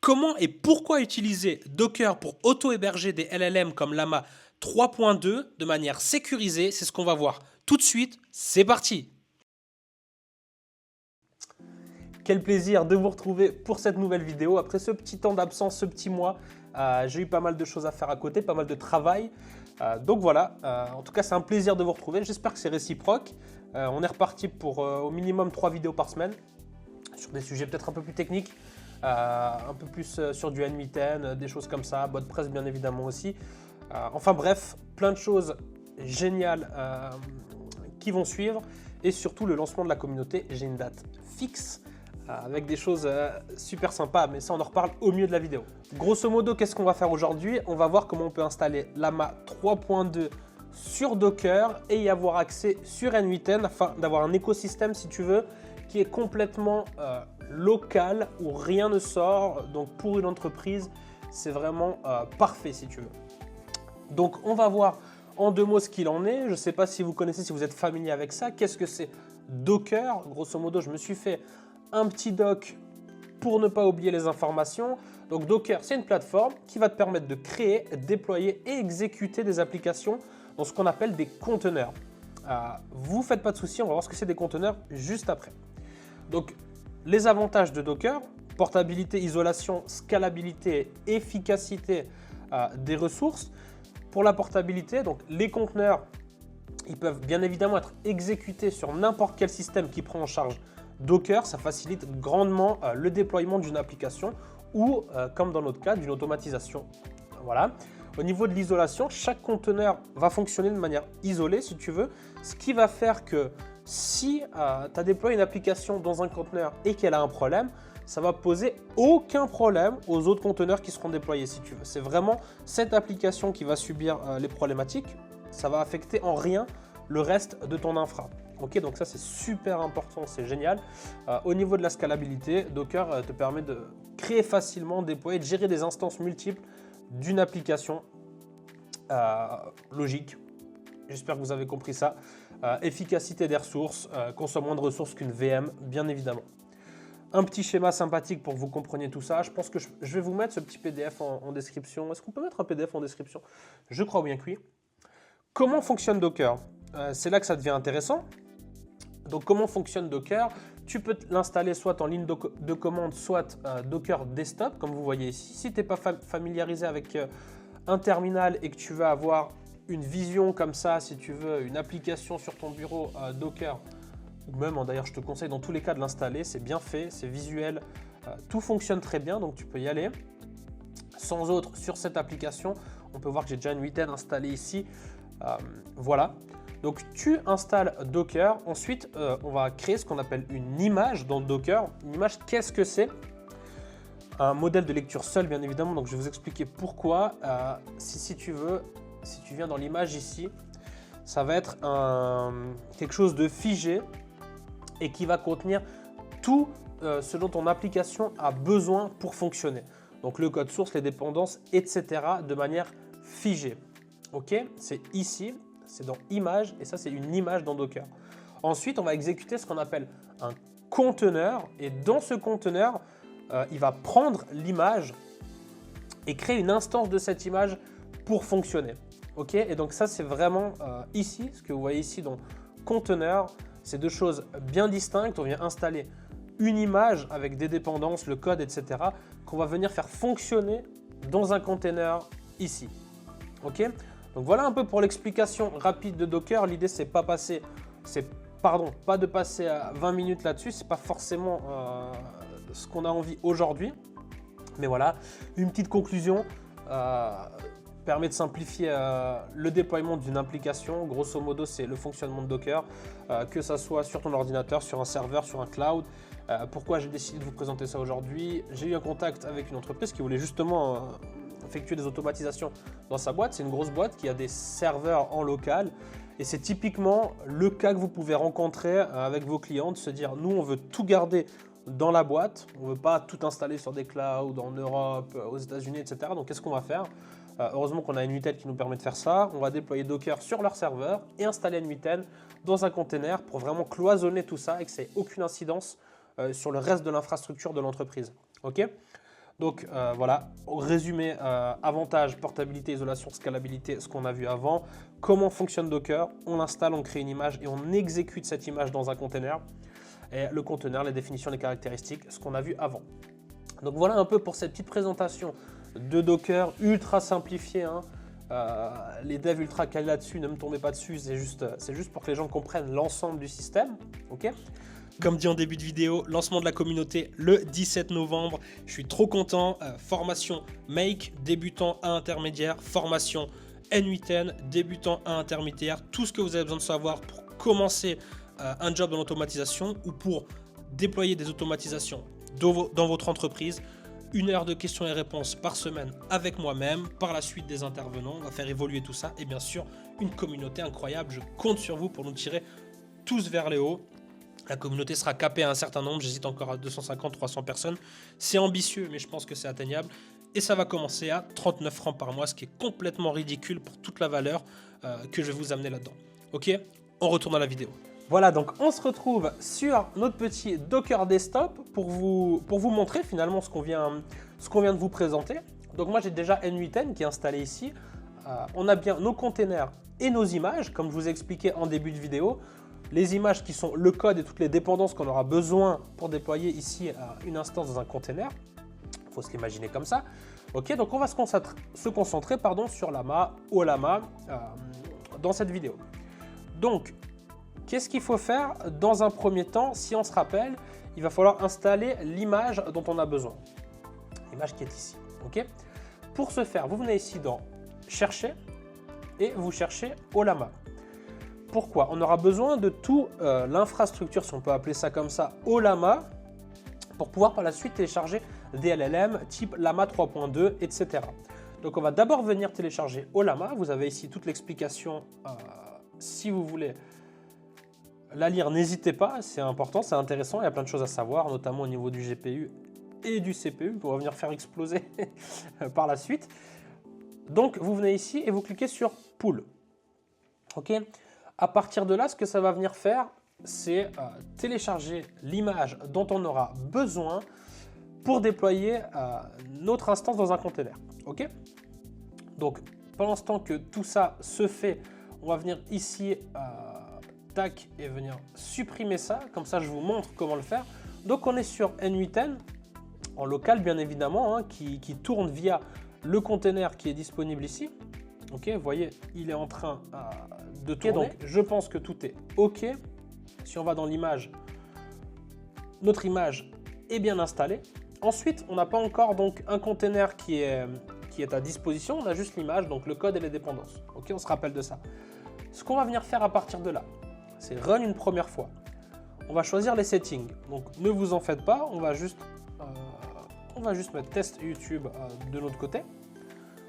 Comment et pourquoi utiliser Docker pour auto-héberger des LLM comme Llama 3.2 de manière sécurisée? C'est ce qu'on va voir tout de suite. C'est parti! Quel plaisir de vous retrouver pour cette nouvelle vidéo. Après ce petit temps d'absence, ce petit mois, j'ai eu pas mal de choses à faire à côté, pas mal de travail. Donc voilà, en tout cas c'est un plaisir de vous retrouver. J'espère que c'est réciproque. On est reparti pour au minimum 3 vidéos par semaine sur des sujets peut-être un peu plus techniques. Un peu plus sur du N8N, des choses comme ça, WordPress bien évidemment aussi. Enfin bref, plein de choses géniales qui vont suivre et surtout le lancement de la communauté. J'ai une date fixe avec des choses super sympas, mais ça on en reparle au milieu de la vidéo. Grosso modo, qu'est-ce qu'on va faire aujourd'hui? On va voir comment on peut installer Llama 3.2 sur Docker et y avoir accès sur N8N afin d'avoir un écosystème, si tu veux, qui est complètement local, où rien ne sort. Donc pour une entreprise, c'est vraiment parfait si tu veux. Donc on va voir en deux mots ce qu'il en est. Je ne sais pas si vous connaissez, si vous êtes familier avec ça. Qu'est-ce que c'est Docker? Grosso modo, je me suis fait un petit doc pour ne pas oublier les informations. Donc Docker, c'est une plateforme qui va te permettre de créer, déployer et exécuter des applications dans ce qu'on appelle des conteneurs. Vous faites pas de soucis, on va voir ce que c'est des conteneurs juste après. Donc, les avantages de Docker: portabilité, isolation, scalabilité, efficacité des ressources. Pour la portabilité, donc les conteneurs, ils peuvent bien évidemment être exécutés sur n'importe quel système qui prend en charge Docker. Ça facilite grandement le déploiement d'une application ou, comme dans notre cas, d'une automatisation. Voilà. Au niveau de l'isolation, chaque conteneur va fonctionner de manière isolée, si tu veux, ce qui va faire que si tu as déployé une application dans un conteneur et qu'elle a un problème, ça va poser aucun problème aux autres conteneurs qui seront déployés, si tu veux. C'est vraiment cette application qui va subir les problématiques. Ça va affecter en rien le reste de ton infra. Ok, donc ça c'est super important, c'est génial. Au niveau de la scalabilité, Docker te permet de créer facilement, déployer, de gérer des instances multiples d'une application logique. J'espère que vous avez compris ça. Efficacité des ressources, consomme moins de ressources qu'une VM, bien évidemment. Un petit schéma sympathique pour que vous compreniez tout ça. Je pense que je vais vous mettre ce petit PDF en description. Est-ce qu'on peut mettre un PDF en description? Je crois bien que oui. Comment fonctionne Docker? C'est là que ça devient intéressant. Donc comment fonctionne Docker? Tu peux l'installer soit en ligne de commande, soit Docker Desktop, comme vous voyez ici. Si tu n'es pas familiarisé avec un terminal et que tu veux avoir une vision comme ça, si tu veux, une application sur ton bureau Docker, ou même, d'ailleurs, je te conseille dans tous les cas de l'installer. C'est bien fait, c'est visuel, tout fonctionne très bien, donc tu peux y aller. Sans autre, sur cette application, on peut voir que j'ai déjà une 8N installée ici. Voilà. Donc tu installes Docker, ensuite on va créer ce qu'on appelle une image dans Docker. Une image, qu'est-ce que c'est? Un modèle de lecture seul, bien évidemment, donc je vais vous expliquer pourquoi. Si tu veux, si tu viens dans l'image ici, ça va être quelque chose de figé et qui va contenir tout ce dont ton application a besoin pour fonctionner. Donc le code source, les dépendances, etc. de manière figée. Ok, c'est ici. C'est dans Images et ça, c'est une image dans Docker. Ensuite, on va exécuter ce qu'on appelle un conteneur et dans ce conteneur, il va prendre l'image et créer une instance de cette image pour fonctionner. Ok, et donc ça, c'est vraiment ici, ce que vous voyez ici dans conteneur. C'est deux choses bien distinctes. On vient installer une image avec des dépendances, le code, etc. qu'on va venir faire fonctionner dans un conteneur ici. Ok. Donc voilà un peu pour l'explication rapide de Docker. L'idée, c'est pas de passer à 20 minutes là-dessus. C'est pas forcément ce qu'on a envie aujourd'hui. Mais voilà, une petite conclusion permet de simplifier le déploiement d'une application. Grosso modo, c'est le fonctionnement de Docker, que ça soit sur ton ordinateur, sur un serveur, sur un cloud. Pourquoi j'ai décidé de vous présenter ça aujourd'hui? J'ai eu un contact avec une entreprise qui voulait justement effectuer des automatisations dans sa boîte. C'est une grosse boîte qui a des serveurs en local et c'est typiquement le cas que vous pouvez rencontrer avec vos clients, de se dire nous on veut tout garder dans la boîte, on ne veut pas tout installer sur des clouds en Europe, aux États-Unis, etc. Donc qu'est-ce qu'on va faire? Heureusement qu'on a une 8N qui nous permet de faire ça. On va déployer Docker sur leur serveur et installer une 8N dans un container pour vraiment cloisonner tout ça et que ça n'ait aucune incidence sur le reste de l'infrastructure de l'entreprise. Ok? Donc voilà, résumé, avantages, portabilité, isolation, scalabilité, ce qu'on a vu avant. Comment fonctionne Docker? On l'installe, on crée une image et on exécute cette image dans un container. Et le conteneur, les définitions, les caractéristiques, ce qu'on a vu avant. Donc voilà un peu pour cette petite présentation de Docker, ultra simplifiée. Hein. Les devs ultra calés là-dessus, ne me tombez pas dessus, c'est juste pour que les gens comprennent l'ensemble du système. Okay. Comme dit en début de vidéo, lancement de la communauté le 17 novembre. Je suis trop content. Formation Make, débutant à intermédiaire. Formation N8N, débutant à intermédiaire. Tout ce que vous avez besoin de savoir pour commencer un job dans l'automatisation ou pour déployer des automatisations dans votre entreprise. 1 heure de questions et réponses par semaine avec moi-même. Par la suite, des intervenants. On va faire évoluer tout ça. Et bien sûr, une communauté incroyable. Je compte sur vous pour nous tirer tous vers les hauts. La communauté sera capée à un certain nombre. J'hésite encore à 250, 300 personnes. C'est ambitieux, mais je pense que c'est atteignable. Et ça va commencer à 39 francs par mois, ce qui est complètement ridicule pour toute la valeur que je vais vous amener là-dedans. Ok, on retourne à la vidéo. Voilà, donc on se retrouve sur notre petit Docker Desktop pour vous montrer finalement ce qu'on vient de vous présenter. Donc moi j'ai déjà N8N qui est installé ici. On a bien nos containers et nos images, comme je vous ai expliqué en début de vidéo. Les images qui sont le code et toutes les dépendances qu'on aura besoin pour déployer ici une instance dans un container. Il faut se l'imaginer comme ça. Ok, donc on va se concentrer sur Llama, Ollama dans cette vidéo. Donc, qu'est-ce qu'il faut faire dans un premier temps? Si on se rappelle, il va falloir installer l'image dont on a besoin. L'image qui est ici. Okay. Pour ce faire, vous venez ici dans Chercher et vous cherchez Ollama. Pourquoi? On aura besoin de tout l'infrastructure, si on peut appeler ça comme ça, Ollama, pour pouvoir par la suite télécharger des LLM type Llama 3.2, etc. Donc on va d'abord venir télécharger Ollama. Vous avez ici toute l'explication si vous voulez la lire, n'hésitez pas, c'est important, c'est intéressant, il y a plein de choses à savoir, notamment au niveau du GPU et du CPU, pour venir faire exploser par la suite. Donc vous venez ici et vous cliquez sur Pool. Ok. À partir de là, ce que ça va venir faire, c'est télécharger l'image dont on aura besoin pour déployer notre instance dans un container. Ok. Donc pendant ce temps que tout ça se fait, on va venir ici tac, et venir supprimer ça, comme ça je vous montre comment le faire. Donc on est sur N8N, en local bien évidemment, hein, qui tourne via le container qui est disponible ici. Ok, vous voyez, il est en train de tourner. Donc je pense que tout est ok. Si on va dans l'image, notre image est bien installée. Ensuite, on n'a pas encore donc un container qui est à disposition, on a juste l'image, donc le code et les dépendances. Ok, on se rappelle de ça. Ce qu'on va venir faire à partir de là, c'est run une première fois. On va choisir les settings. Donc ne vous en faites pas, on va juste mettre test YouTube de l'autre côté.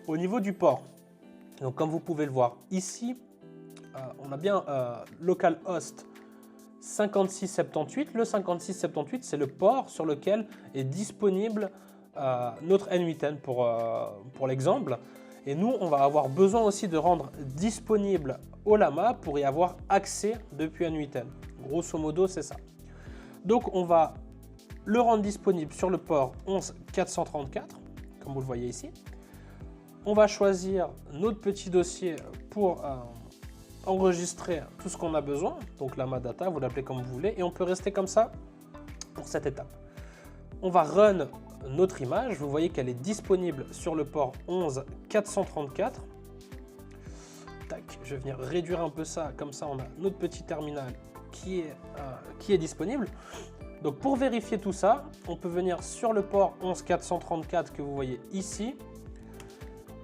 Au niveau du port, donc comme vous pouvez le voir ici, on a bien localhost 5678. Le 5678, c'est le port sur lequel est disponible notre N8N pour l'exemple. Et nous, on va avoir besoin aussi de rendre disponible Ollama pour y avoir accès depuis N8N. Grosso modo, c'est ça. Donc, on va le rendre disponible sur le port 11434, comme vous le voyez ici. On va choisir notre petit dossier pour enregistrer tout ce qu'on a besoin. Donc, Llama Data, vous l'appelez comme vous voulez. Et on peut rester comme ça pour cette étape. On va run notre image. Vous voyez qu'elle est disponible sur le port 11434. Tac, je vais venir réduire un peu ça. Comme ça, on a notre petit terminal qui est disponible. Donc, pour vérifier tout ça, on peut venir sur le port 11434 que vous voyez ici.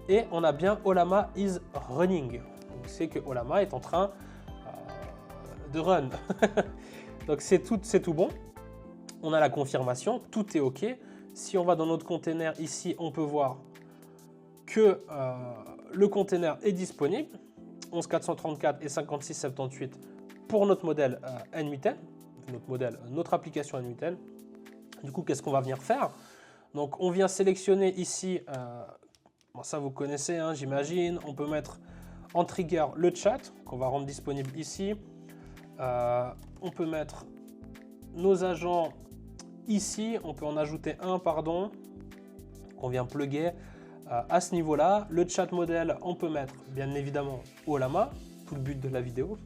Et on a bien Ollama is running. C'est que Ollama est en train de run. Donc, c'est tout bon. On a la confirmation, tout est OK. Si on va dans notre container ici, on peut voir que le container est disponible. 11434 et 5678 pour notre modèle N8N, notre application N8N. Du coup, qu'est-ce qu'on va venir faire? Donc, on vient sélectionner ici, bon, ça vous connaissez, hein, j'imagine. On peut mettre en trigger le chat qu'on va rendre disponible ici. On peut mettre nos agents ici. On peut en ajouter un, pardon. qu'on vient plugger à ce niveau-là. Le chat modèle, on peut mettre bien évidemment Ollama, tout le but de la vidéo.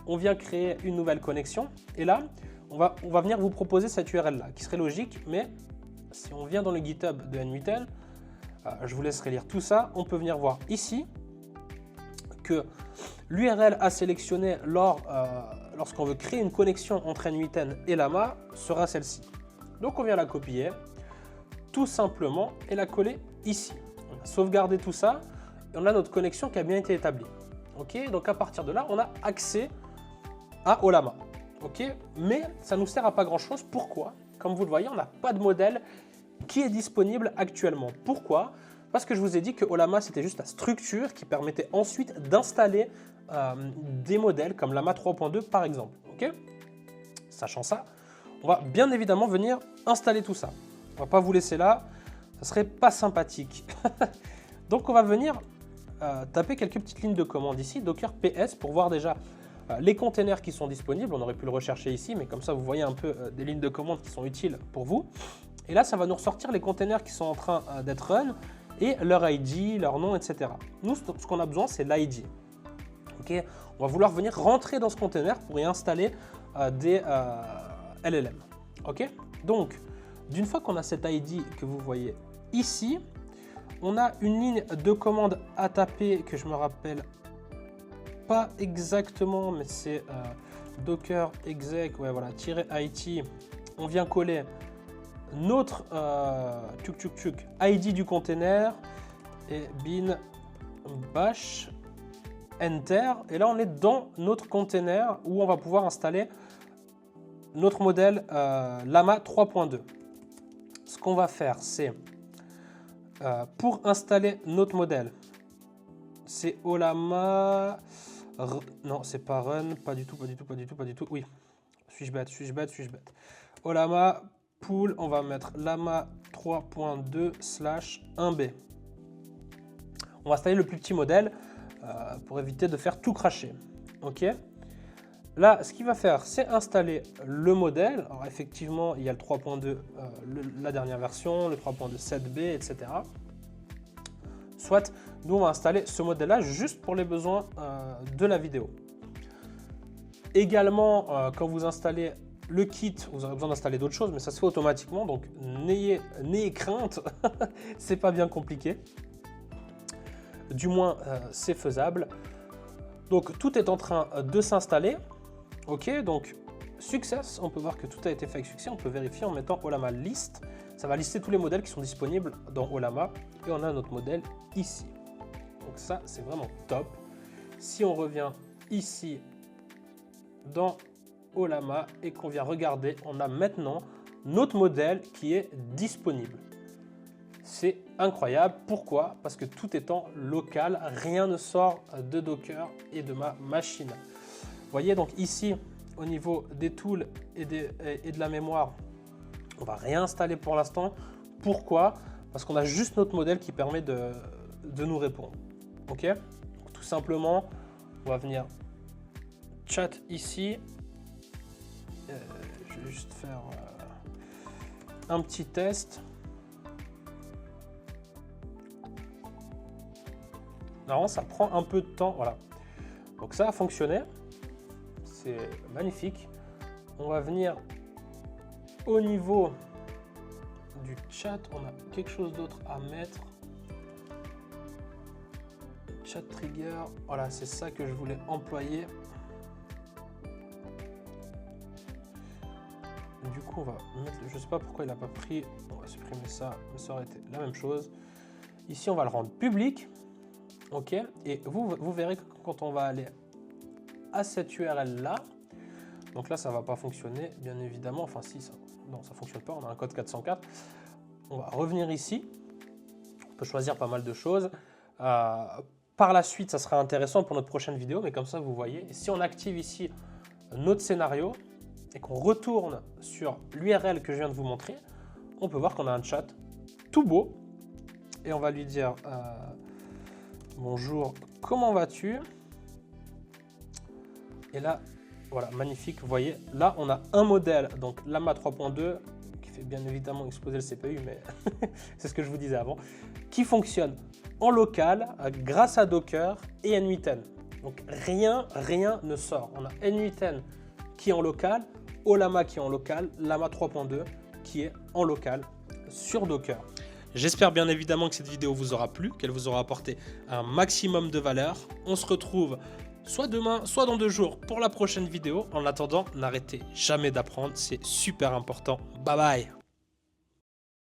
On vient créer une nouvelle connexion et là, on va venir vous proposer cette URL-là qui serait logique, mais si on vient dans le GitHub de n8n, je vous laisserai lire tout ça, on peut venir voir ici que l'URL à sélectionner lorsqu'on veut créer une connexion entre n8n et Llama sera celle-ci. Donc on vient la copier tout simplement et la coller ici. On a sauvegardé tout ça et on a notre connexion qui a bien été établie. Ok, donc à partir de là, on a accès à Ollama. Ok, mais ça ne nous sert à pas grand-chose. Pourquoi? Comme vous le voyez, on n'a pas de modèle qui est disponible actuellement. Pourquoi? Parce que je vous ai dit que Ollama, c'était juste la structure qui permettait ensuite d'installer des modèles comme Llama 3.2 par exemple. Ok, sachant ça, on va bien évidemment venir installer tout ça. On ne va pas vous laisser là, ça serait pas sympathique. Donc on va venir taper quelques petites lignes de commande ici, docker ps, pour voir déjà les containers qui sont disponibles. On aurait pu le rechercher ici, mais comme ça vous voyez un peu des lignes de commande qui sont utiles pour vous. Et là, ça va nous ressortir les containers qui sont en train d'être run et leur ID, leur nom, etc. Nous, ce qu'on a besoin, c'est l'ID. Okay, on va vouloir venir rentrer dans ce container pour y installer des LLM. Ok, donc, d'une fois qu'on a cet ID que vous voyez ici, on a une ligne de commande à taper que je me rappelle pas exactement, mais c'est docker exec, ouais, voilà, -it. On vient coller notre ID du container et bin bash enter. Et là, on est dans notre container où on va pouvoir installer notre modèle Llama 3.2. Ce qu'on va faire, c'est pour installer notre modèle, c'est Ollama. Non, c'est pas run, pas du tout. Oui, suis-je bête. Ollama pool, on va mettre Llama 3.2/1b. On va installer le plus petit modèle pour éviter de faire tout cracher. Ok. Là, ce qu'il va faire, c'est installer le modèle. Alors effectivement, il y a le 3.2, la dernière version, le 3.2 7b, etc. Soit, nous, on va installer ce modèle-là juste pour les besoins de la vidéo. Également, quand vous installez le kit, vous aurez besoin d'installer d'autres choses, mais ça se fait automatiquement, donc n'ayez crainte, c'est pas bien compliqué. Du moins, c'est faisable. Donc, tout est en train de s'installer. Ok, donc, success, on peut voir que tout a été fait avec succès. On peut vérifier en mettant Ollama list. Ça va lister tous les modèles qui sont disponibles dans Ollama. Et on a notre modèle ici. Donc ça, c'est vraiment top. Si on revient ici dans Ollama et qu'on vient regarder, on a maintenant notre modèle qui est disponible. C'est incroyable. Pourquoi? Parce que tout étant local, rien ne sort de Docker et de ma machine. Vous voyez donc ici, au niveau des tools et de la mémoire, on va réinstaller pour l'instant. Pourquoi? Parce qu'on a juste notre modèle qui permet de nous répondre. Ok? Donc, tout simplement, on va venir chat ici. Je vais juste faire un petit test. Normalement, ça prend un peu de temps. Voilà. Donc ça a fonctionné. C'est magnifique. On va venir au niveau du chat. On a quelque chose d'autre à mettre. Chat trigger. Voilà, c'est ça que je voulais employer. Du coup, on va mettre. Je ne sais pas pourquoi il n'a pas pris. On va supprimer ça, mais ça aurait été la même chose. Ici, on va le rendre public. Ok. Et vous verrez que quand on va aller à cette URL là, donc là, ça ne va pas fonctionner, bien évidemment. Enfin, si, ça, non, ça ne fonctionne pas. On a un code 404. On va revenir ici. On peut choisir pas mal de choses. Par la suite, ça sera intéressant pour notre prochaine vidéo, mais comme ça, vous voyez. Et si on active ici notre scénario et qu'on retourne sur l'URL que je viens de vous montrer, on peut voir qu'on a un chat tout beau. Et on va lui dire bonjour, comment vas-tu? Et là, voilà, magnifique. Vous voyez, là, on a un modèle, donc Llama 3.2, qui fait bien évidemment exploser le CPU, mais c'est ce que je vous disais avant, qui fonctionne en local grâce à Docker et n8n. Donc rien ne sort. On a n8n qui est en local, Ollama qui est en local, Llama 3.2 qui est en local sur Docker. J'espère bien évidemment que cette vidéo vous aura plu, qu'elle vous aura apporté un maximum de valeur. On se retrouve soit demain, soit dans 2 jours pour la prochaine vidéo. En attendant, n'arrêtez jamais d'apprendre, c'est super important. Bye bye!